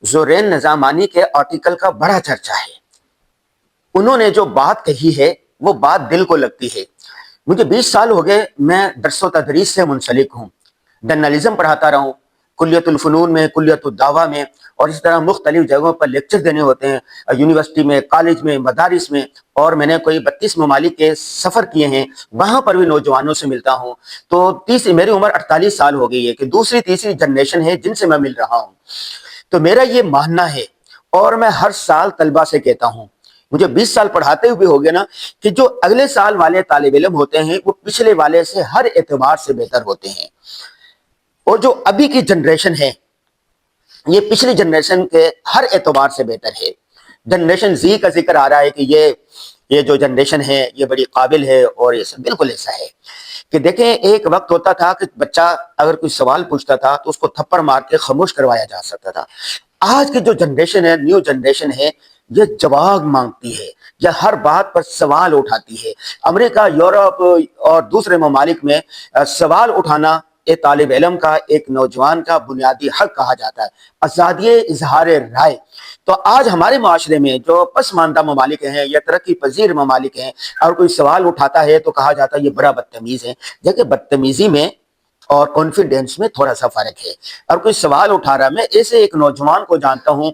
زورین نظامانی کے آرٹیکل کا بڑا چرچا ہے. انہوں نے جو بات کہی ہے وہ بات دل کو لگتی ہے. مجھے 20 سال ہو گئے میں درس و تدریس سے منسلک ہوں. جرنلزم پڑھاتا رہا ہوں کلیت الفنون میں، کلیت الدعوہ میں، اور اس طرح مختلف جگہوں پر لیکچر دینے ہوتے ہیں، یونیورسٹی میں، کالج میں، مدارس میں، اور میں نے کوئی 32 ممالک کے سفر کیے ہیں. وہاں پر بھی نوجوانوں سے ملتا ہوں. تو میری عمر 48 سال ہو گئی ہے کہ دوسری تیسری جنریشن ہے جن سے میں مل رہا ہوں. تو میرا یہ ماننا ہے، اور میں ہر سال طلبہ سے کہتا ہوں، مجھے 20 سال پڑھاتے ہوئے ہو گیا نا، کہ جو اگلے سال والے طالب علم ہوتے ہیں وہ پچھلے والے سے ہر اعتبار سے بہتر ہوتے ہیں. اور جو ابھی کی جنریشن ہے یہ پچھلی جنریشن کے ہر اعتبار سے بہتر ہے. جنریشن زی کا ذکر آ رہا ہے کہ یہ جو جنریشن ہے یہ بڑی قابل ہے، اور یہ سب بالکل ایسا ہے کہ دیکھیں ایک وقت ہوتا تھا کہ بچہ اگر کوئی سوال پوچھتا تھا تو اس کو تھپڑ مار کے خاموش کروایا جا سکتا تھا. آج کی جو جنریشن ہے، نیو جنریشن ہے، یہ جواب مانگتی ہے، یہ ہر بات پر سوال اٹھاتی ہے. امریکہ، یورپ اور دوسرے ممالک میں سوال اٹھانا ایک طالب علم کا، ایک نوجوان کا بنیادی حق کہا جاتا ہے، آزادی اظہار رائے. تو آج ہمارے معاشرے میں جو پسماندہ ممالک ہیں یا ترقی پذیر ممالک ہیں، اور کوئی سوال اٹھاتا ہے تو کہا جاتا ہے یہ بڑا بدتمیز ہے. دیکھیں بدتمیزی میں اور کانفیڈینس میں تھوڑا سا فرق ہے. اور کوئی سوال اٹھا رہا ہے، میں ایسے ایک نوجوان کو جانتا ہوں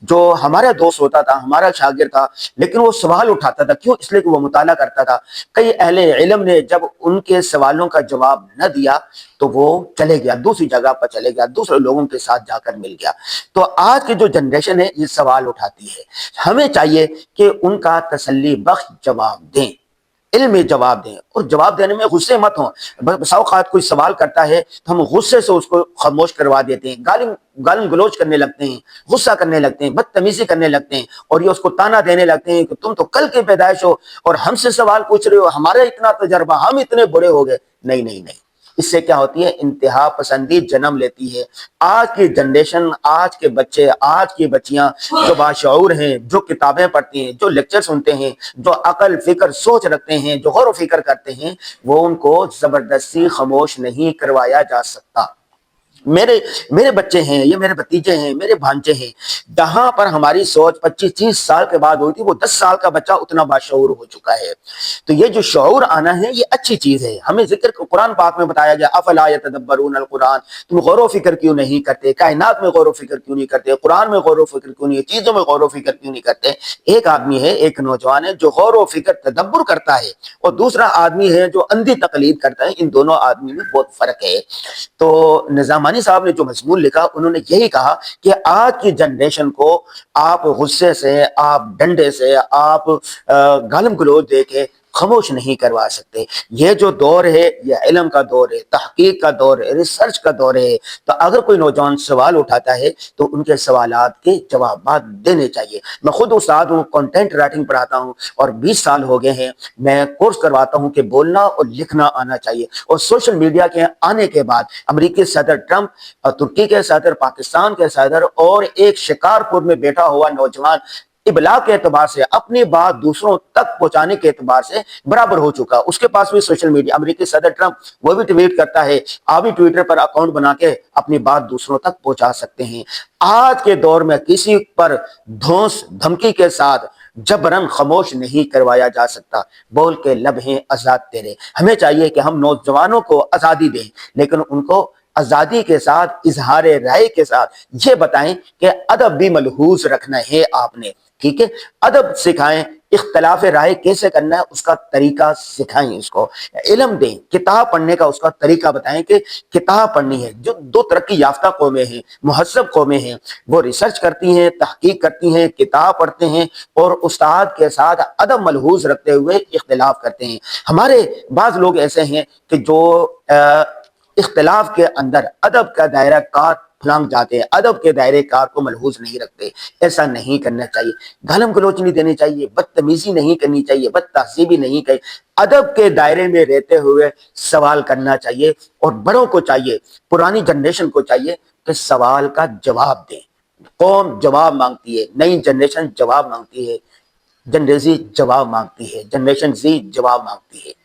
جو ہمارا دوست ہوتا تھا، ہمارا شاگرد تھا، لیکن وہ سوال اٹھاتا تھا. کیوں؟ اس لیے کہ وہ مطالعہ کرتا تھا. کئی اہل علم نے جب ان کے سوالوں کا جواب نہ دیا تو وہ چلے گیا، دوسری جگہ پر چلے گیا، دوسرے لوگوں کے ساتھ جا کر مل گیا. تو آج کی جو جنریشن ہے یہ سوال اٹھاتی ہے. ہمیں چاہیے کہ ان کا تسلی بخش جواب دیں، علم میں جواب دیں، اور جواب دینے میں غصے مت ہوں. بسا اوقات کوئی سوال کرتا ہے تو ہم غصے سے اس کو خاموش کروا دیتے ہیں، گالم گلوچ کرنے لگتے ہیں، غصہ کرنے لگتے ہیں، بدتمیزی کرنے لگتے ہیں، اور یہ اس کو تانا دینے لگتے ہیں کہ تم تو کل کے پیدائش ہو اور ہم سے سوال پوچھ رہے ہو، ہمارا اتنا تجربہ، ہم اتنے بڑے ہو گئے. نہیں نہیں نہیں، اس سے کیا ہوتی ہے؟ انتہا پسندی جنم لیتی ہے. آج کی جنریشن، آج کے بچے، آج کی بچیاں جو باشعور ہیں، جو کتابیں پڑھتی ہیں، جو لیکچر سنتے ہیں، جو عقل فکر سوچ رکھتے ہیں، جو غور و فکر کرتے ہیں، وہ ان کو زبردستی خاموش نہیں کروایا جا سکتا. میرے بچے ہیں، یہ میرے بھتیجے ہیں، میرے بھانجے ہیں. جہاں پر ہماری سوچ 25-30 سال کے بعد ہوئی تھی، وہ 10 سال کا بچہ اتنا باشعور ہو چکا ہے. تو یہ جو شعور آنا ہے یہ اچھی چیز ہے. ہمیں ذکر قرآن پاک میں بتایا گیا افلا یتدبرون القرآن، تم غور و فکر کیوں نہیں کرتے؟ کائنات میں غور و فکر کیوں نہیں کرتے؟ قرآن میں غور و فکر کیوں نہیں؟ چیزوں میں غور و فکر کیوں نہیں کرتے؟ ایک آدمی ہے، ایک نوجوان ہے جو غور و فکر تدبر کرتا ہے، اور دوسرا آدمی ہے جو اندھی تقلید کرتا ہے. ان دونوں آدمی میں بہت فرق ہے. تو نظامانی صاحب نے جو مضمون لکھا انہوں نے یہی کہا کہ آج کی جنریشن کو آپ غصے سے، آپ ڈنڈے سے، آپ گالم گلوچ دے کے خاموش نہیں کروا سکتے. یہ جو دور ہے یہ علم کا دور ہے، تحقیق کا دور ہے، ریسرچ کا دور ہے. تو اگر کوئی نوجوان سوال اٹھاتا ہے تو ان کے سوالات کے جوابات دینے چاہیے. میں خود استاد ہوں، کنٹینٹ رائٹنگ پڑھاتا ہوں، اور 20 سال ہو گئے ہیں میں کورس کرواتا ہوں کہ بولنا اور لکھنا آنا چاہیے. اور سوشل میڈیا کے آنے کے بعد امریکی صدر ٹرمپ، ترکی کے صدر، پاکستان کے صدر، اور ایک شکارپور میں بیٹھا ہوا نوجوان ابلاغ کے اعتبار سے، اپنی بات دوسروں تک پہنچانے کے اعتبار سے برابر ہو چکا. اس کے پاس بھی سوشل میڈیا، امریکی صدر ٹرمپ وہ بھی ٹویٹ کرتا ہے، آپ بھی ٹویٹر پر اکاؤنٹ بنا کے اپنی بات دوسروں تک پہنچا سکتے ہیں. آج کے دور میں کسی پر دھونس دھمکی کے ساتھ جبرن خاموش نہیں کروایا جا سکتا. بول کے لب ہیں آزاد تیرے. ہمیں چاہیے کہ ہم نوجوانوں کو آزادی دیں، لیکن ان کو آزادی کے ساتھ، اظہار رائے کے ساتھ یہ بتائیں کہ ادب بھی ملحوظ رکھنا ہے آپ نے. ٹھیک ہے، ادب سکھائیں، اختلاف رائے کیسے کرنا ہے اس کا طریقہ سکھائیں، اس کو علم دیں، کتاب پڑھنے کا اس کا طریقہ بتائیں کہ کتاب پڑھنی ہے. جو دو ترقی یافتہ قومیں ہیں، مہذب قومیں ہیں، وہ ریسرچ کرتی ہیں، تحقیق کرتی ہیں، کتاب پڑھتے ہیں، اور استاد کے ساتھ ادب ملحوظ رکھتے ہوئے اختلاف کرتے ہیں. ہمارے بعض لوگ ایسے ہیں کہ جو اختلاف کے اندر ادب کا دائرہ کار پھلانگ جاتے ہیں، ادب کے دائرے کار کو ملحوظ نہیں رکھتے. ایسا نہیں کرنا چاہیے. گالم گلوچ نہیں دینے چاہیے، بدتمیزی نہیں کرنی چاہیے، بد تہذیبی نہیں کرنی. ادب کے دائرے میں رہتے ہوئے سوال کرنا چاہیے. اور بڑوں کو چاہیے، پرانی جنریشن کو چاہیے کہ سوال کا جواب دیں. قوم جواب مانگتی ہے، نئی جنریشن جواب مانگتی ہے، جنریشن جواب مانگتی ہے، جنریشن زی جواب مانگتی ہے.